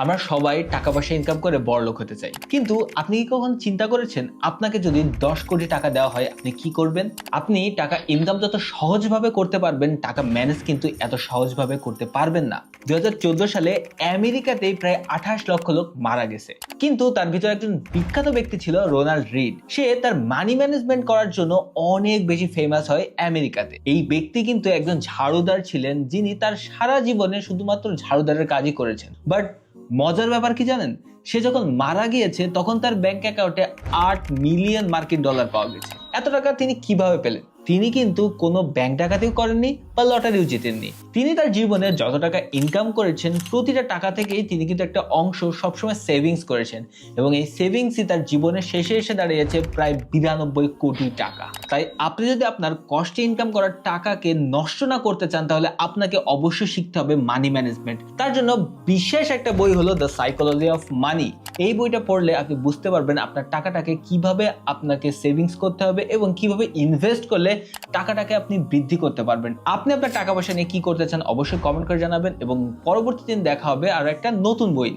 আমরা সবাই টাকা পয়সা ইনকাম করে বড়লোক হতে চাই, কিন্তু আপনি কি কখনো চিন্তা করেছেন আপনাকে যদি 10 কোটি টাকা দেওয়া হয় আপনি কি করবেন? আপনি টাকা ইনকাম যত সহজভাবে করতে পারবেন, টাকা ম্যানেজ কিন্তু এত সহজভাবে করতে পারবেন না। 2014 সালে আমেরিকাতেই প্রায় 28 লক্ষ লোক মারা গেছে, কিন্তু তার ভিতরে একজন বিখ্যাত ব্যক্তি ছিল রোনাল্ড রিড। সে তার মানি ম্যানেজমেন্ট করার জন্য অনেক বেশি ফেমাস হয় আমেরিকাতে। এই ব্যক্তি কিন্তু একজন ঝাড়ুদার ছিলেন, যিনি তার সারা জীবনে শুধুমাত্র ঝাড়ুদারের কাজই করেছেন। বাট মজার ব্যাপার কি জানেন, সে যখন মারা গিয়েছে তখন তার ব্যাংক অ্যাকাউন্টে 8 মিলিয়ন মার্কিন ডলার পাওয়া গেছে। এত টাকা তিনি কিভাবে পেলেন? তিনি কিন্তু কোনো ব্যাংক ডাকাতিও করেননি বা লটারিও জিতেননি। তিনি তার জীবনে যত টাকা ইনকাম করেছেন প্রতিটা টাকা থেকেই তিনি কিন্তু একটা অংশ সবসময় সেভিংস করেছেন, এবং এই সেভিংসই তার জীবনের শেষে এসে দাঁড়িয়েছে প্রায় 92 কোটি টাকা। তাই আপনি যদি আপনার কষ্টে ইনকাম করার টাকাকে নষ্ট না করতে চান, তাহলে আপনাকে অবশ্যই শিখতে হবে মানি ম্যানেজমেন্ট। তার জন্য বিশেষ একটা বই হলো দ্য সাইকোলজি অফ মানি। এই বইটা পড়লে আপনি বুঝতে পারবেন আপনার টাকাটাকে কিভাবে আপনাকে সেভিংস করতে হবে এবং কিভাবে ইনভেস্ট করলে টাকাটাকে আপনি বৃদ্ধি করতে পারবেন। আপনি আপনার টাকা পয়সা নিয়ে কি করতে চান অবশ্যই কমেন্ট করে জানাবেন, এবং পরবর্তী দিন দেখা হবে আর একটা নতুন বই নিয়ে।